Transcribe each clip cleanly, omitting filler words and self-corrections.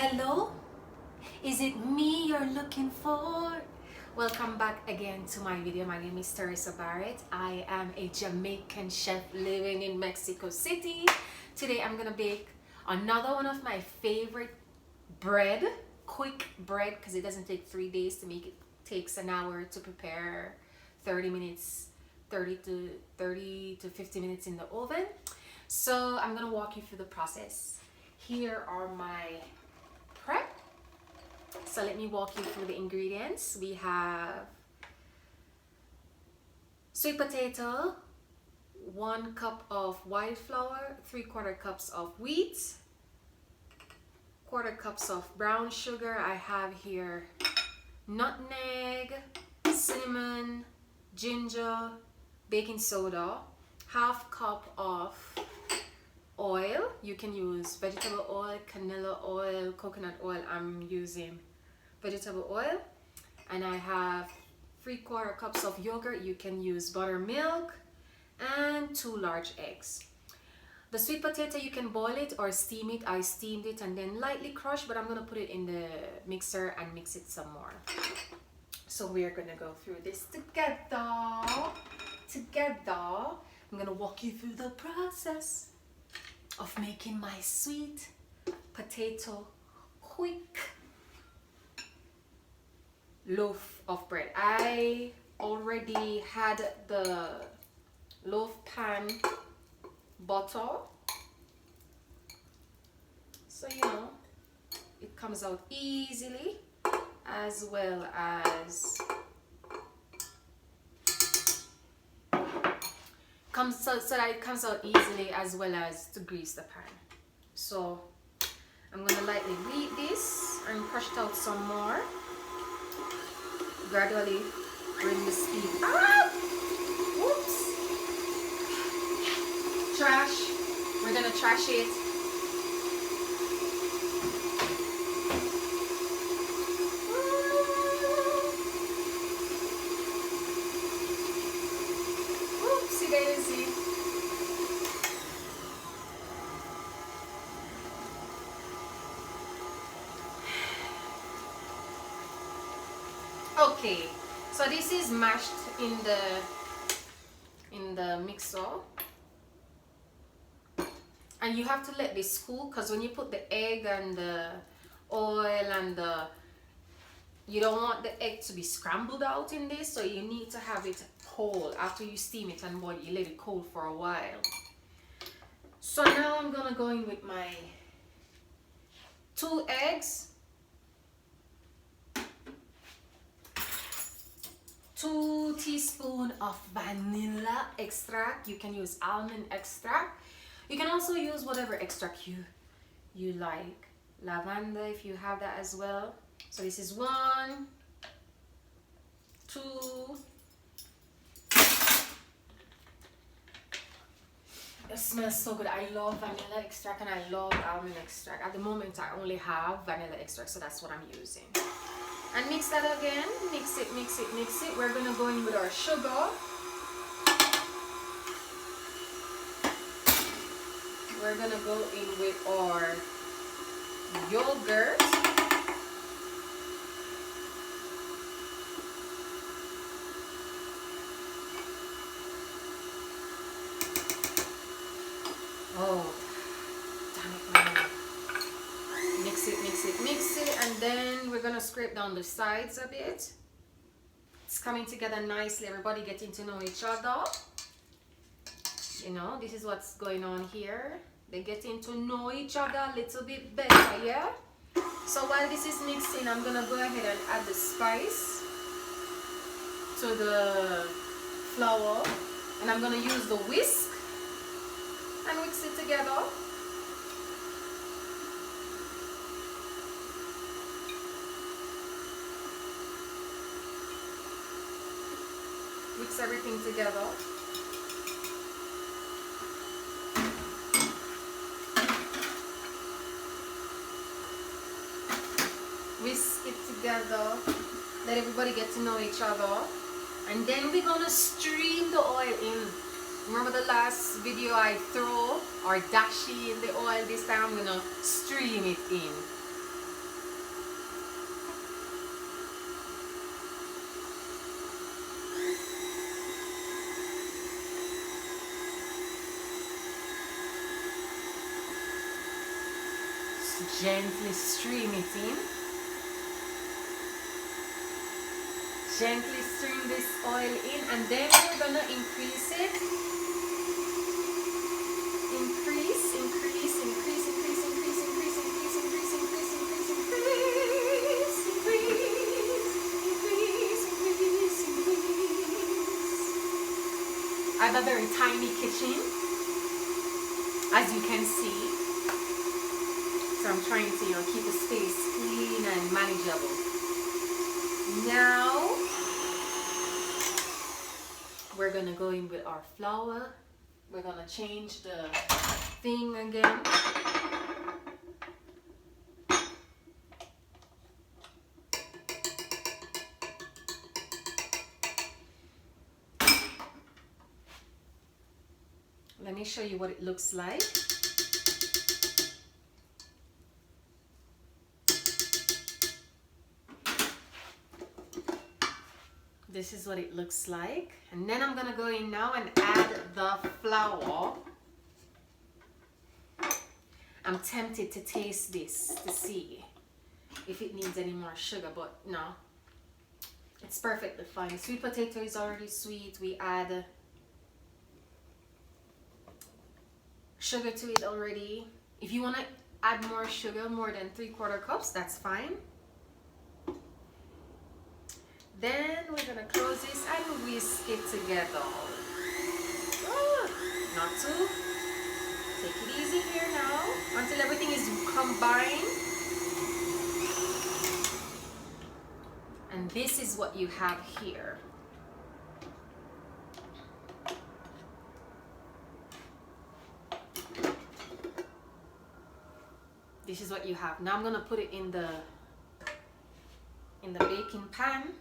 Hello? Is it me you're looking for? Welcome back again to my video. My name is Teresa Barrett. I am a Jamaican chef living in Mexico City. Today I'm gonna bake another one of my favorite bread, quick bread, because it doesn't take 3 days to make it. Takes an hour to prepare, 30 minutes, 30 to 50 minutes in the oven. So I'm gonna walk you through the process. Here are my prep. So let me walk you through the ingredients. We have sweet potato, 1 cup of white flour, 3/4 cups of wheat, 1/4 cups of brown sugar. I have here nutmeg, cinnamon, ginger, baking soda, 1/2 cup of oil. You can use vegetable oil, canola oil, coconut oil. I'm using vegetable oil. And I have 3/4 cups of yogurt. You can use buttermilk, and 2 large eggs. The sweet potato, you can boil it or steam it. I steamed it and then lightly crushed, but I'm gonna put it in the mixer and mix it some more. So we're gonna go through this together. I'm gonna walk you through the process of making my sweet potato quick loaf of bread. I already had the loaf pan butter, so you know it comes out easily, as well as so that it comes out easily, as well as to grease the pan. So I'm gonna lightly beat this and crush it out some more. Gradually bring the speed up. Whoops. Trash. We're gonna trash it. Whoopsie daisy. Okay, so this is mashed in the mixer, and you have to let this cool, because when you put the egg and the oil and you don't want the egg to be scrambled out in this, so you need to have it cold. After you steam it and boil, you let it cool for a while. So now I'm gonna go in with my 2 eggs, 2 teaspoons of vanilla extract. You can use almond extract. You can also use whatever extract you like. Lavender, if you have that as well. So this is 1, 2. It smells so good. I love vanilla extract and I love almond extract. At the moment I only have vanilla extract, so that's what I'm using. And mix that again. Mix it. We're gonna go in with our sugar. We're gonna go in with our yogurt. Oh, damn it, man. Mix it, and then we're gonna scrape down the sides a bit. It's coming together nicely. Everybody getting to know each other. You know, this is what's going on here. They're getting to know each other a little bit better, yeah? So while this is mixing, I'm gonna go ahead and add the spice to the flour, and I'm gonna use the whisk and mix it together. Mix everything together. Whisk it together. Let everybody get to know each other. And then we're gonna stream the oil in. Remember the last video I throw or dashi in the oil? This time I'm gonna stream it in. gently stream it in. Gently stream this oil in, and then we're gonna increase it. Increase, increase, increase, increase, increase, increase, increase, increase, increase, increase, increase, increase, increase, increase. I have a very tiny kitchen, as you can see. So I'm trying to, keep the space clean and manageable. Now we're gonna go in with our flour. We're gonna change the thing again. Let me show you what it looks like. This is what it looks like. And then I'm gonna go in now and add the flour. I'm tempted to taste this to see if it needs any more sugar, but no. It's perfectly fine. The sweet potato is already sweet. We add sugar to it already. If you want to add more sugar, more than 3/4 cups, that's fine. Then we're gonna close this and whisk it together. Not too. Take it easy here now until everything is combined. And this is what you have here. This is what you have. Now I'm gonna put it in the baking pan.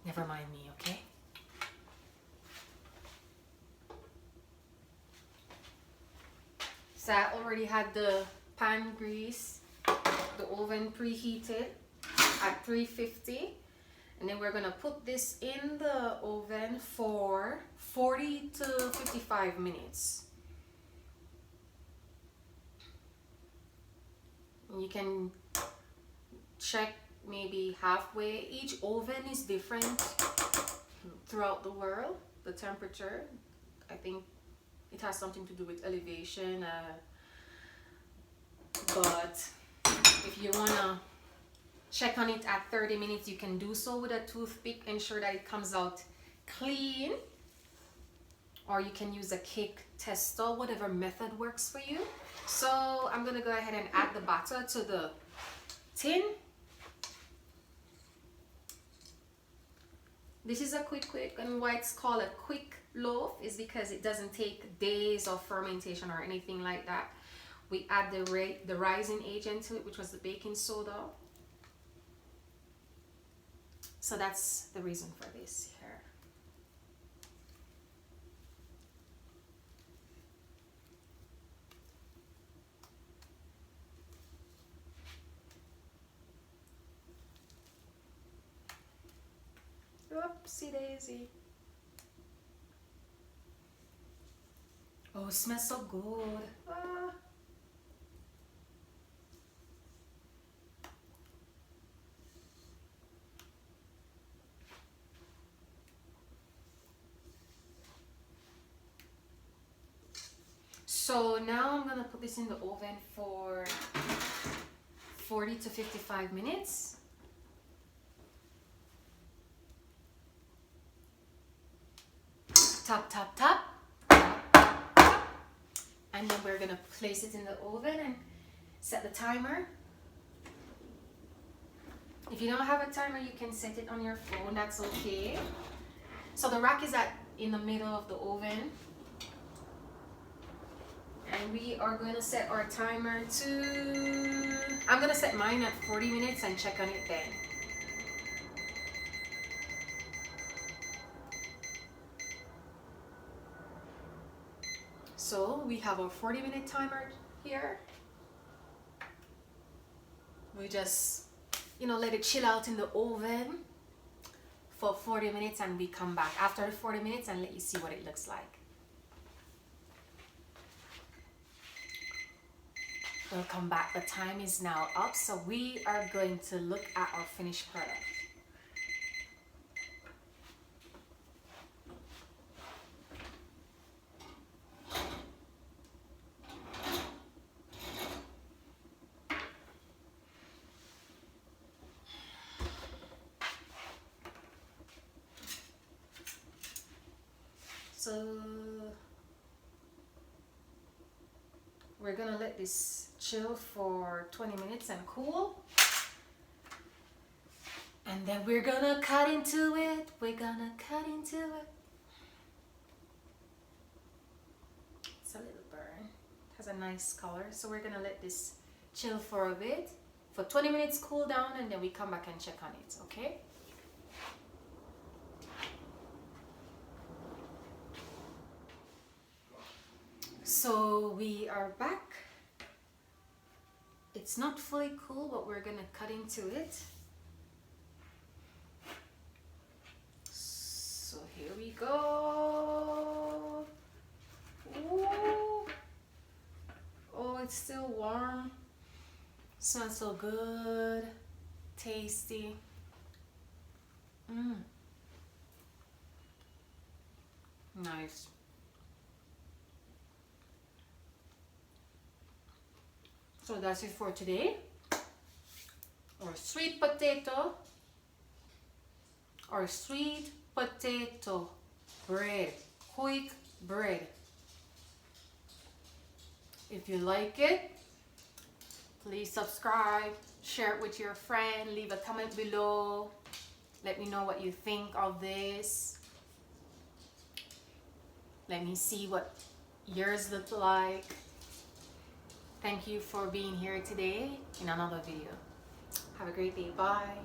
Never mind me, okay? So I already had the pan grease, the oven preheated at 350, and then we're gonna put this in the oven for 40 to 55 minutes. You can check maybe halfway. Each oven is different throughout the world. The temperature, I think it has something to do with elevation, but if you want to check on it at 30 minutes, you can do so with a toothpick. Ensure that it comes out clean, or you can use a cake tester, whatever method works for you. So I'm gonna go ahead and add the batter to the tin. This is a quick, and why it's called a quick loaf is because it doesn't take days of fermentation or anything like that. We add the rising agent to it, which was the baking soda. So that's the reason for this here. Oopsie daisy. Oh, it smells so good. Ah. So now I'm gonna put this in the oven for 40 to 55 minutes. Tap, tap, tap. And then we're gonna place it in the oven and set the timer. If you don't have a timer, you can set it on your phone, that's okay. So the rack is in the middle of the oven. And we are going to set our timer to, I'm going to set mine at 40 minutes and check on it then. So we have our 40-minute timer here. We just, let it chill out in the oven for 40 minutes and we come back after the 40 minutes and let you see what it looks like. Welcome back. The time is now up, so we are going to look at our finished product. So we're gonna let this chill for 20 minutes and cool. And then we're gonna cut into it. We're gonna cut into it. It's a little burn. It has a nice color. So we're gonna let this chill for a bit. For 20 minutes, cool down, and then we come back and check on it, okay? So we are back. It's not fully cool, but we're gonna cut into it. So here we go. Ooh. Oh, it's still warm. Smells so good. Tasty. Nice. So that's it for today. Or sweet potato bread, quick bread. If you like it, please subscribe, share it with your friend, leave a comment below. Let me know what you think of this. Let me see what yours look like. Thank you for being here today in another video. Have a great day. Bye.